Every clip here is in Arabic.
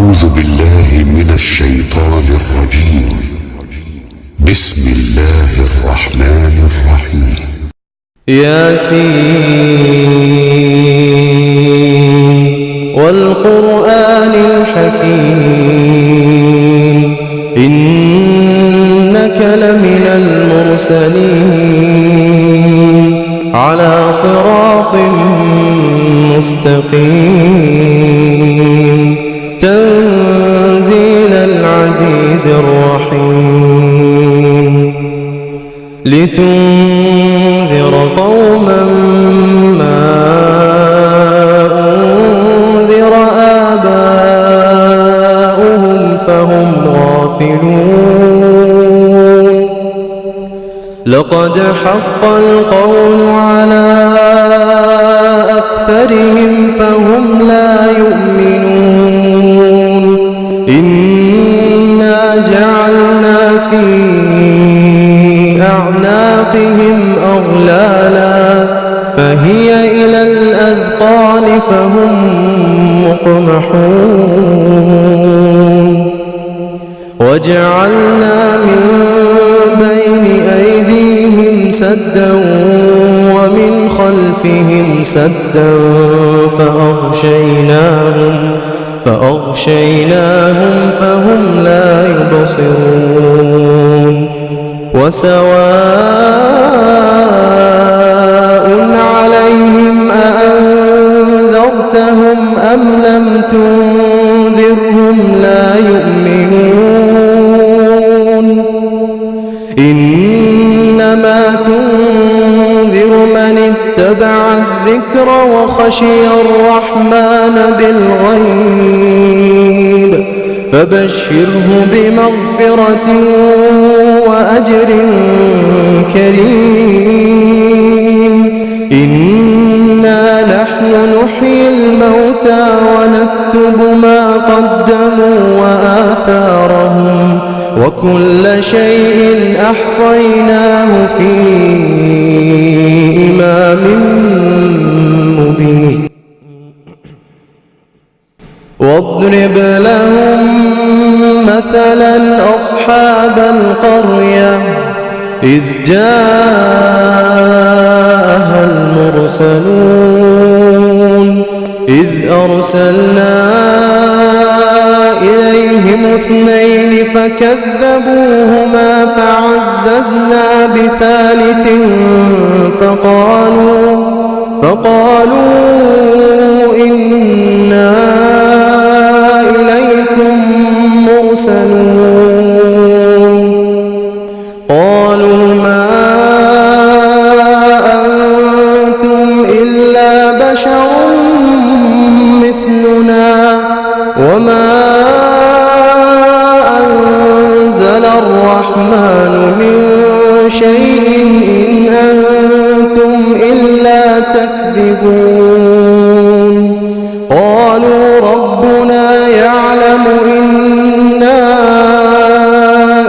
أعوذ بالله من الشيطان الرجيم. بسم الله الرحمن الرحيم. ياسين والقرآن الحكيم إنك لمن المرسلين على صراط مستقيم تنزيل العزيز الرحيم لتنذر قوما ما أنذر آباؤهم فهم غافلون لقد حق القول على أكثرهم فهم لا يؤمنون إنا جعلنا في أعناقهم أغلالا فهي إلى الأذقان فهم مقمحون وجعلنا من بين أيديهم سدا ومن خلفهم سدا فأغشيناهم فهم لا يبصرون وسواء عليهم أأنذرتهم أم لم تنذرهم لا يؤمنون إنما تنذر من اتبع الذكر وخشي الرحمن بالغيب فبشره بمغفرة وأجر كريم إنا نحن نحيي الموتى ونكتب ما قدموا وآثارهم وكل شيء أحصيناه في إمام مبين واضرب لهم مثلا أصحاب القرية إذ جاءها المرسلون إذ أرسلنا إليهم 2 فكذبوهما فعززنا بثالث فقالوا إنا إليكم مرسلون قالوا ما أنتم إلا بشر مثلنا وما أنزل الرحمن من شيء إن أنتم إلا تكذبون قالوا ربنا يعلم إنا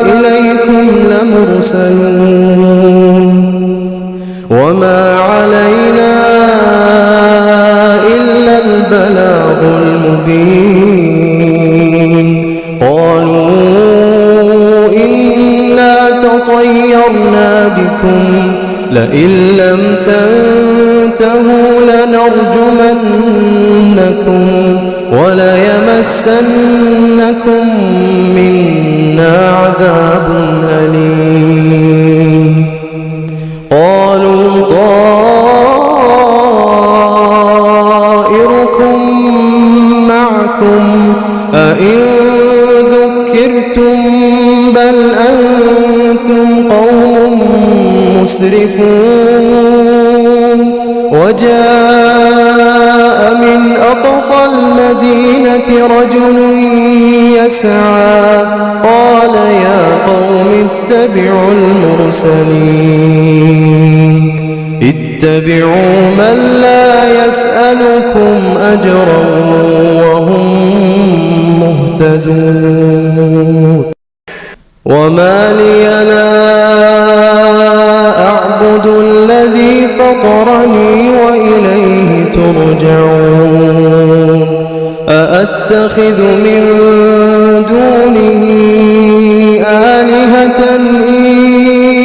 إليكم لمرسلون وما علينا إلا البلاغ المبين قالوا إنا تطيرنا بكم لئن لم تنتهوا لنرجمنكم وليمسنكم منا عذاب أليم قالوا طائركم معكم أئن ذكرتم بل أنتم قوم مسرفون وجاء من أقصى المدينة رجل يسعى قال يا قوم اتبعوا المرسلين اتبعوا من لا يسألكم أجرا وهم مهتدون وما لي لا أعبد الذي فطرني وإليه ترجعون أتخذ من دونه آلهة إن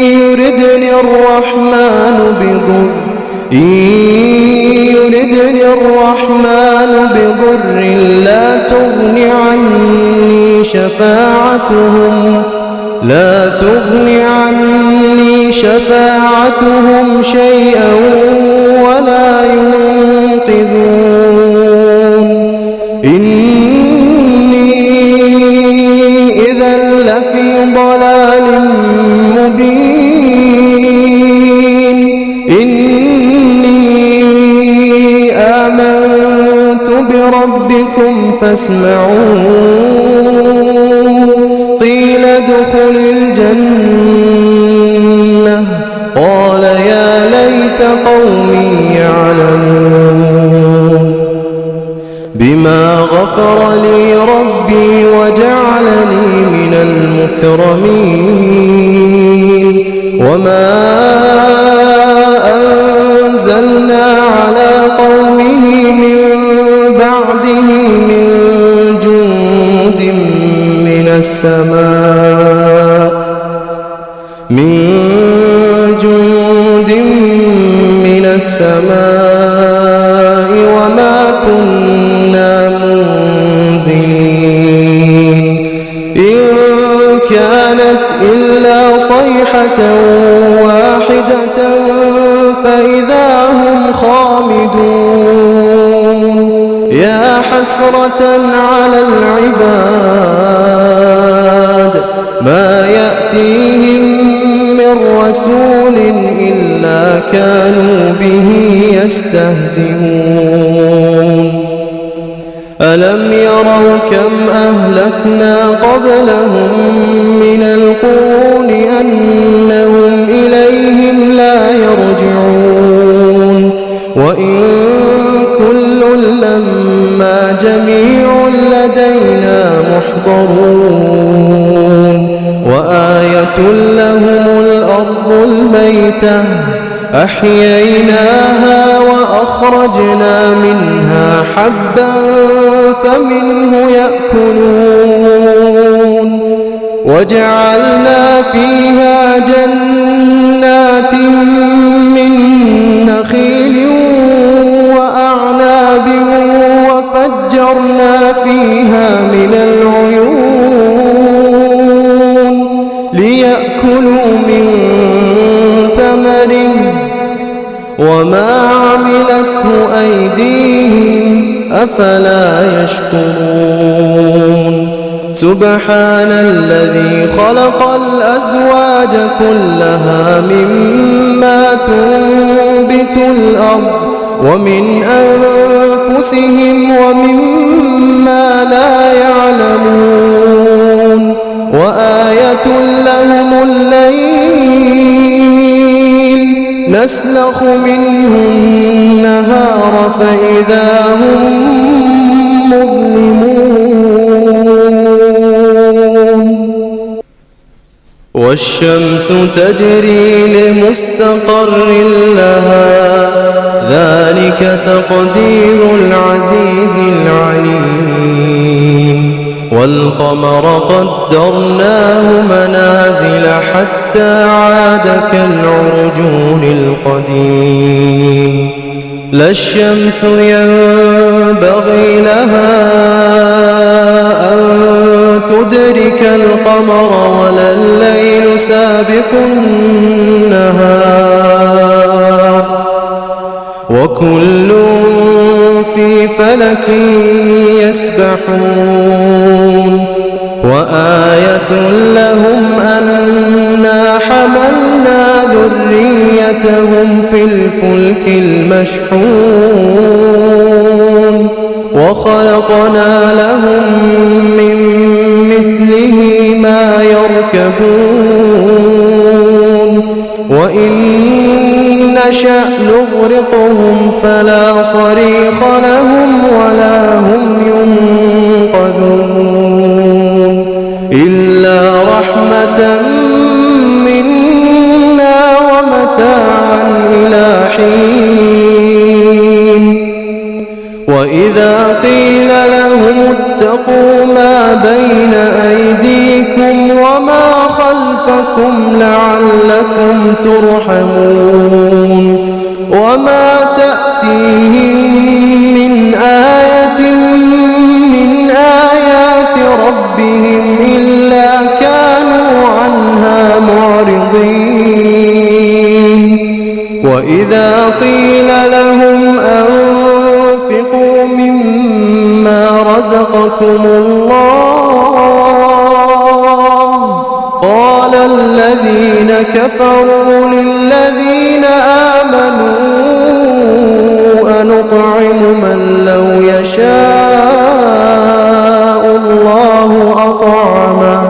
يردني الرحمن بضر لا تغن عني شفاعتهم شيئا ولا ينقذون إني إذا لفي ضلال مبين إني آمنت بربكم فاسمعون قيل ادخل الجنة قال يا ليت قومي يعلمون بما غفر لي ربي وجعلني من المكرمين وما أنزلنا على قومه من بعده من جند من السماء وما كنا منزلين إن كانت إلا صيحة واحدة فإذا هم خامدون يا حسرة على العباد ما يأتيهم من رسول إلا كانوا به يستهزئون ألم يروا كم أهلكنا قبلهم من القرون أنهم إليهم لا يرجعون وإن كل لما جميع لدينا محضرون وآية لهم الأرض الميتة أحييناها وأخرجنا منها حبا فمنه يأكلون وجعلنا فيها جنات من نخيل وأعناب وفجرنا فيها من العيون ليأكلوا من ثمره وما عملته أيديهم أفلا يشكرون سبحان الذي خلق الأزواج كلها مما تنبت الأرض ومن أنفسهم ومما لا يعلمون وآية لهم الليل نسلخ منه النهار فإذا هم مظلمون والشمس تجري لمستقر لها ذلك تقدير العزيز العليم والقمر قدرناه منازل حتى عاد كالعرجون القديم لا الشمس ينبغي لها أن تدرك القمر ولا الليل سابق النهار وكل في فلك يسبحون وآية لهم أنا حملنا ذريتهم في الفلك المشحون وخلقنا لهم من مثله ما يركبون وإن نشأ نغرقهم فلا صريخ لهم ولا هم ينقذون إلا رحمة منا ومتاعا إلى حين وإذا قيل لهم ما بين أيديكم وما خلفكم لعلكم ترحمون وما تأتيهم من آية من آيات ربهم إلا كانوا عنها معرضين وإذا قيل لهم أنفقوا مما رزقكم الله قال الذين كفروا للذين آمنوا أنطعم من لو يشاء الله أطعمه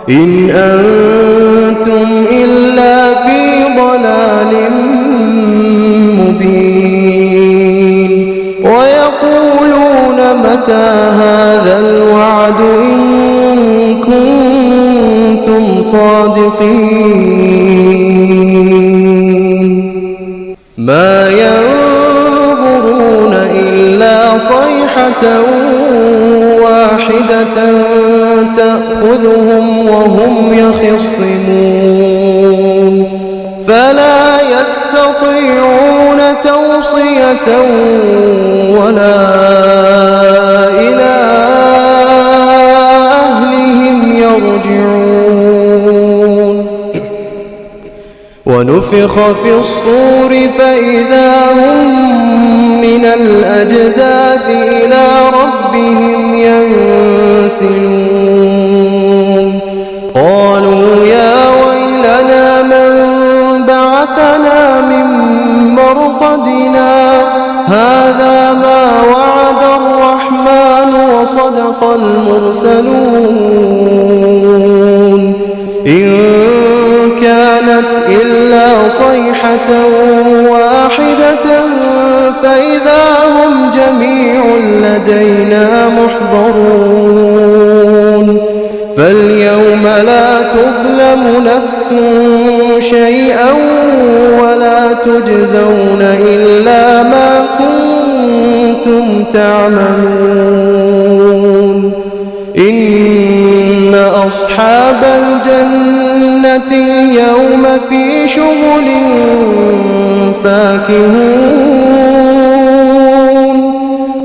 إن أنتم إلا في ضلال مبين ويقولون متى هذا الوعد إن كنتم صادقين ما ينظرون إلا صيحة واحدة تأخذهم وهم يخصمون فلا يستطيعون توصية ولا إلى أهلهم يرجعون ونفخ في الصور فإذا هم من الأجداث إلى ربهم ينسلون قالوا يا ويلنا من بعثنا من مرقدنا هذا ما وعد الرحمن وصدق المرسلون إن كانت إلا صيحة واحدة فإذا هم جميع لدينا محضرون فاليوم لا تظلم نفس شيئا ولا تجزون إلا ما كنتم تعملون إن أصحاب الجنة اليوم في شغل فاكهون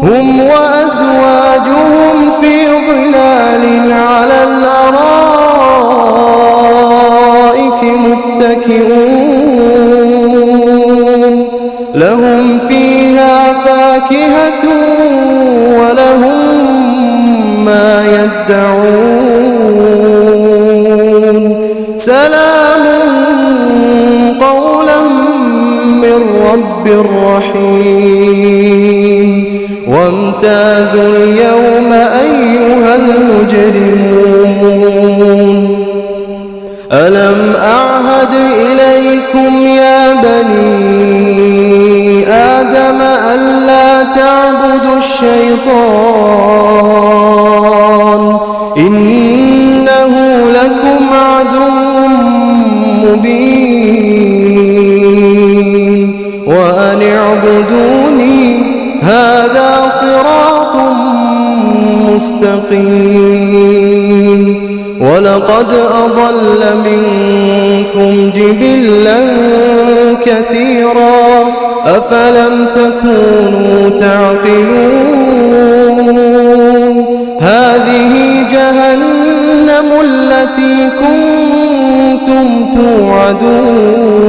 هم وأزواجهم في ظلال على الأرائك متكئون لهم فيها فاكهة ولهم ما يدعون سلام قولا من رب رحيم وامتازوا اليوم أيها المجرمون ألم أعهد إليكم يا بني آدم ألا تعبدوا الشيطان إنه لكم عدو مبين وأن اعبدوني هذا صراط مستقيم ولقد أضل منكم جبلا كثيرا أفلم تكونوا تعقلون هذه جهنم التي كنتم توعدون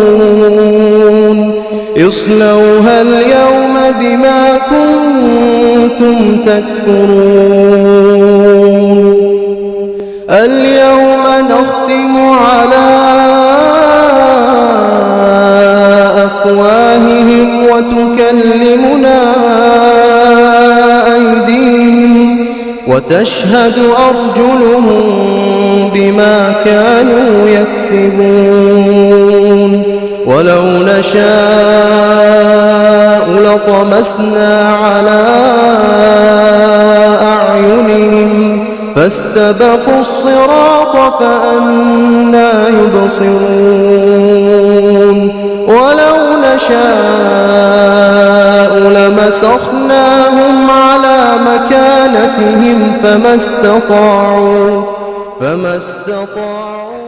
اصلوها اليوم بما كنتم تكفرون اليوم نختم على أفواههم وتكلمنا أيديهم وتشهد أرجلهم بما كانوا يكسبون ولو نشاء لطمسنا على أعينهم فاستبقوا الصراط فأنى يبصرون ولو نشاء لمسخناهم على مكانتهم فما استطاعوا